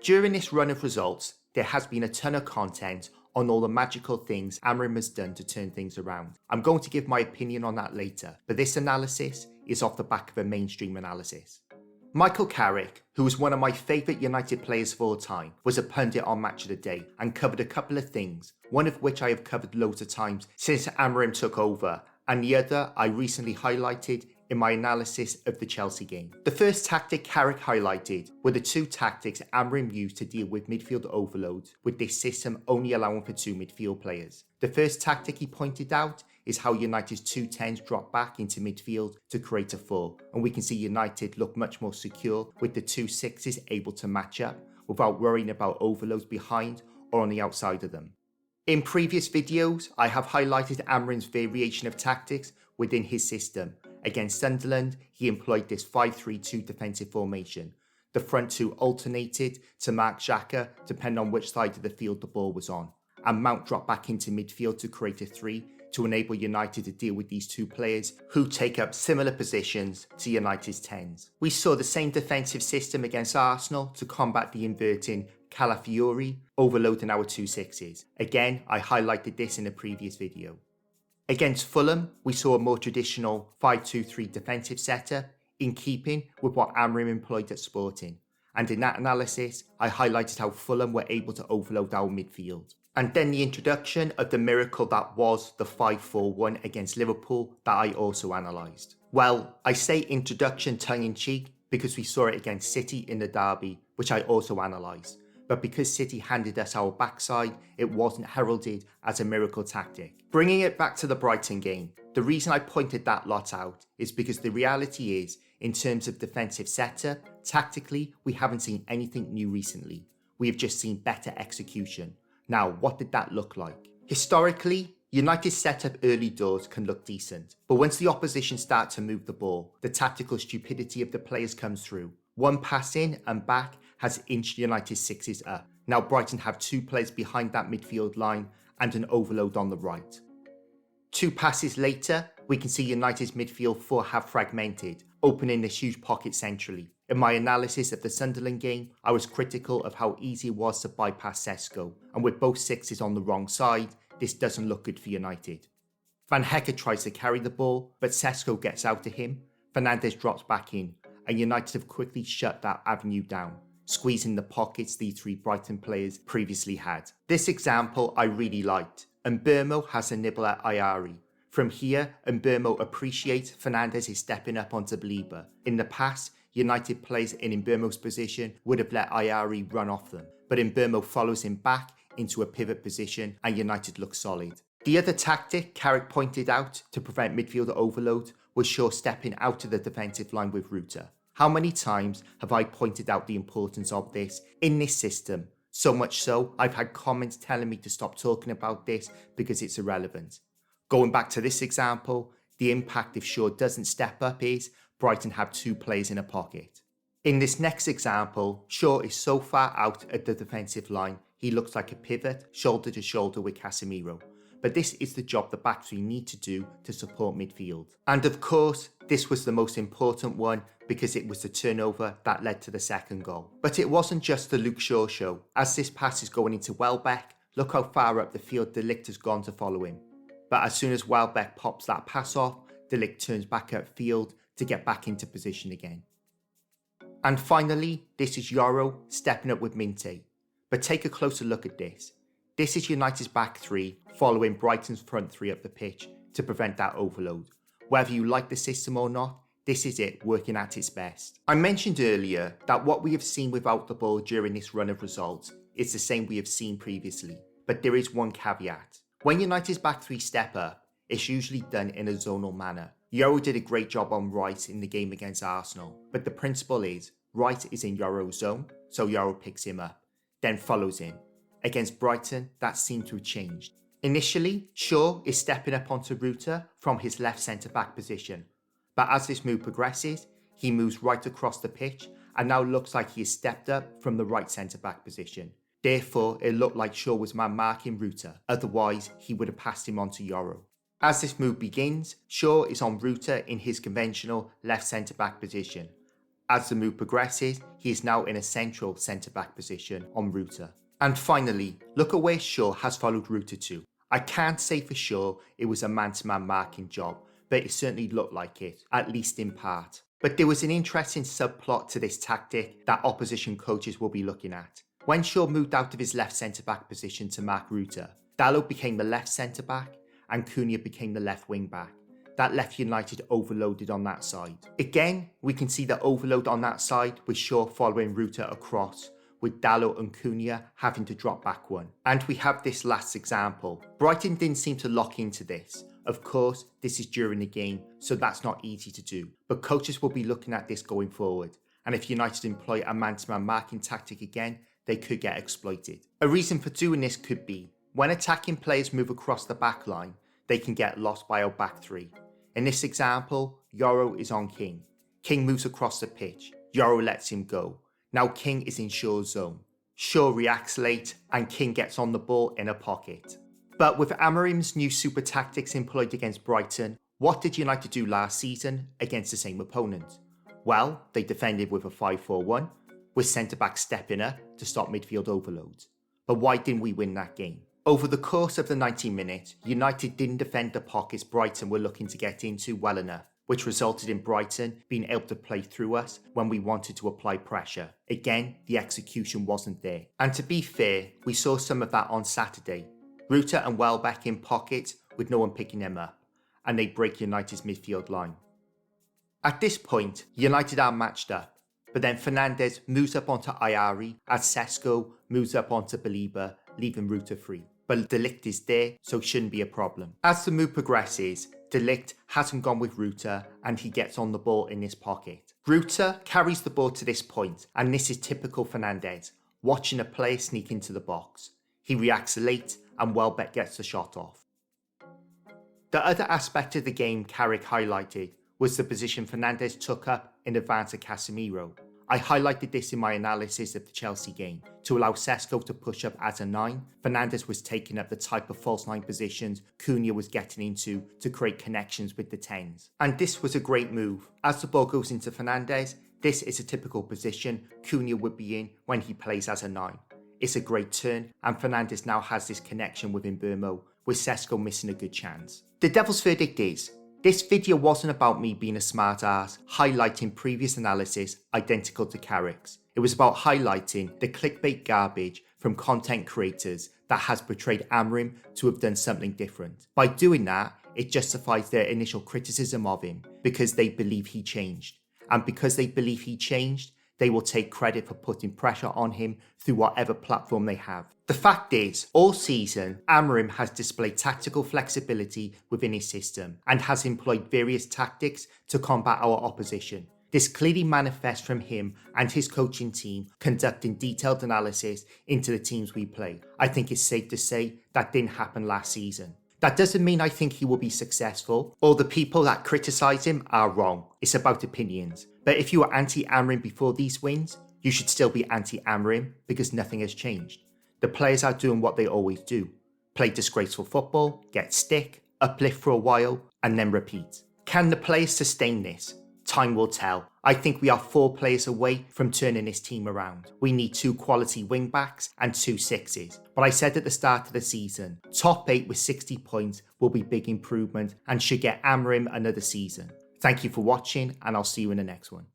During this run of results, there has been a ton of content on all the magical things Amorim has done to turn things around. I'm going to give my opinion on that later, but this analysis is off the back of a mainstream analysis. Michael Carrick, who was one of my favourite United players of all time, was a pundit on Match of the Day and covered a couple of things, one of which I have covered loads of times since Amorim took over, and the other I recently highlighted in my analysis of the Chelsea game. The first tactic Carrick highlighted were the two tactics Amorim used to deal with midfield overloads, with this system only allowing for two midfield players. The first tactic he pointed out is how United's two 10s drop back into midfield to create a 4, and we can see United look much more secure with the two 6s able to match up without worrying about overloads behind or on the outside of them. In previous videos, I have highlighted Amorim's variation of tactics within his system. Against Sunderland, he employed this 5-3-2 defensive formation. The front two alternated to mark Xhaka depending on which side of the field the ball was on, and Mount dropped back into midfield to create a 3 to enable United to deal with these two players who take up similar positions to United's 10s. We saw the same defensive system against Arsenal to combat the inverting Calafiori, overloading our two 6s. Again, I highlighted this in a previous video. Against Fulham, we saw a more traditional 5-2-3 defensive setup in keeping with what Amorim employed at Sporting. And in that analysis, I highlighted how Fulham were able to overload our midfield. And then the introduction of the miracle that was the 5-4-1 against Liverpool that I also analysed. Well, I say introduction tongue-in-cheek because we saw it against City in the derby, which I also analysed. But because City handed us our backside, it wasn't heralded as a miracle tactic. Bringing it back to the Brighton game, the reason I pointed that lot out is because the reality is, in terms of defensive setup, tactically, we haven't seen anything new recently. We have just seen better execution. Now, what did that look like? Historically, United's setup early doors can look decent, but once the opposition start to move the ball, the tactical stupidity of the players comes through. One pass in and back has inched United's 6s up. Now Brighton have two players behind that midfield line and an overload on the right. Two passes later, we can see United's midfield 4 have fragmented, opening this huge pocket centrally. In my analysis of the Sunderland game, I was critical of how easy it was to bypass Sesko, and with both 6s on the wrong side, this doesn't look good for United. Van Hecker tries to carry the ball, but Sesko gets out to him, Fernandes drops back in, and United have quickly shut that avenue down, squeezing the pockets these three Brighton players previously had. This example I really liked, and Mbeumo has a nibble at Ayari. From here, Mbeumo appreciates Fernandes is stepping up onto Belieber. In the past, United players in Mbeumo's position would have let Ayari run off them, but Mbeumo follows him back into a pivot position and United look solid. The other tactic Carrick pointed out to prevent midfielder overload was Shaw stepping out of the defensive line with Ruta. How many times have I pointed out the importance of this in this system? So much so, I've had comments telling me to stop talking about this because it's irrelevant. Going back to this example, the impact if Shaw doesn't step up is Brighton have two players in a pocket. In this next example, Shaw is so far out at the defensive line, he looks like a pivot, shoulder to shoulder with Casemiro. But this is the job the back three need to do to support midfield. And of course, this was the most important one because it was the turnover that led to the second goal. But it wasn't just the Luke Shaw show. As this pass is going into Welbeck, look how far up the field De Ligt has gone to follow him. But as soon as Welbeck pops that pass off, De Ligt turns back upfield to get back into position again. And finally, this is Yoro stepping up with Minte. But take a closer look at this. This is United's back three following Brighton's front three up the pitch to prevent that overload. Whether you like the system or not, this is it working at its best. I mentioned earlier that what we have seen without the ball during this run of results is the same we have seen previously, but there is one caveat. When United's back three step up, it's usually done in a zonal manner. Yoro did a great job on Wright in the game against Arsenal, but the principle is Wright is in Yoro's zone, so Yoro picks him up, then follows him. Against Brighton, that seemed to have changed. Initially, Shaw is stepping up onto Ruta from his left centre-back position, but as this move progresses, he moves right across the pitch and now looks like he has stepped up from the right centre-back position. Therefore, it looked like Shaw was man-marking Ruta, otherwise he would have passed him on to Yoro. As this move begins, Shaw is on Ruta in his conventional left centre-back position, As the move progresses, he is now in a central centre-back position on Ruta. And finally, look at where Shaw has followed Ruta to. I can't say for sure it was a man-to-man marking job, but it certainly looked like it, at least in part. But there was an interesting subplot to this tactic that opposition coaches will be looking at. When Shaw moved out of his left centre-back position to mark Ruta, Dalot became the left centre-back and Cunha became the left wing-back. That left United overloaded on that side. Again, we can see the overload on that side with Shaw following Ruta across, with Dalot and Cunha having to drop back one. And we have this last example. Brighton didn't seem to lock into this. Of course, this is during the game, so that's not easy to do. But coaches will be looking at this going forward. And if United employ a man-to-man marking tactic again, they could get exploited. A reason for doing this could be, when attacking players move across the back line, they can get lost by our back three. In this example, Yoro is on King. King moves across the pitch. Yoro lets him go. Now King is in Shaw's zone. Shaw reacts late and King gets on the ball in a pocket. But with Amorim's new super tactics employed against Brighton, what did United do last season against the same opponent? Well, they defended with a 5-4-1, with centre-backs stepping up to stop midfield overloads. But why didn't we win that game? Over the course of the 90 minutes, United didn't defend the pockets Brighton were looking to get into well enough, which resulted in Brighton being able to play through us when we wanted to apply pressure. Again, the execution wasn't there. And to be fair, we saw some of that on Saturday. Ruta and Welbeck in pockets with no one picking them up, and they break United's midfield line. At this point, United are matched up, but then Fernandes moves up onto Ayari as Sesko moves up onto Belieber, leaving Ruta free. But De Ligt is there, so it shouldn't be a problem. As the move progresses, De Ligt hasn't gone with Ruta and he gets on the ball in this pocket. Ruta carries the ball to this point, and this is typical Fernandes, watching a player sneak into the box. He reacts late and Welbeck gets the shot off. The other aspect of the game Carrick highlighted was the position Fernandes took up in advance of Casemiro. I highlighted this in my analysis of the Chelsea game. To allow Sesko to push up as a 9, Fernandes was taking up the type of false 9 positions Cunha was getting into to create connections with the 10s. And this was a great move. As the ball goes into Fernandes, this is a typical position Cunha would be in when he plays as a 9. It's a great turn, and Fernandes now has this connection with Mbeumo, with Sesko missing a good chance. The devil's verdict is, this video wasn't about me being a smart ass, highlighting previous analysis identical to Carrick's. It was about highlighting the clickbait garbage from content creators that has portrayed Amorim to have done something different. By doing that, it justifies their initial criticism of him because they believe he changed. And because they believe he changed, they will take credit for putting pressure on him through whatever platform they have. The fact is, all season, Amorim has displayed tactical flexibility within his system and has employed various tactics to combat our opposition. This clearly manifests from him and his coaching team conducting detailed analysis into the teams we play. I think it's safe to say that didn't happen last season. That doesn't mean I think he will be successful, or the people that criticise him are wrong. It's about opinions. But if you were anti-Amorim before these wins, you should still be anti-Amorim because nothing has changed. The players are doing what they always do. Play disgraceful football, get stick, uplift for a while, and then repeat. Can the players sustain this? Time will tell. I think we are 4 players away from turning this team around. We need 2 quality wing backs and 2 6s. But I said at the start of the season, top 8 with 60 points will be big improvement and should get Amorim another season. Thank you for watching, and I'll see you in the next one.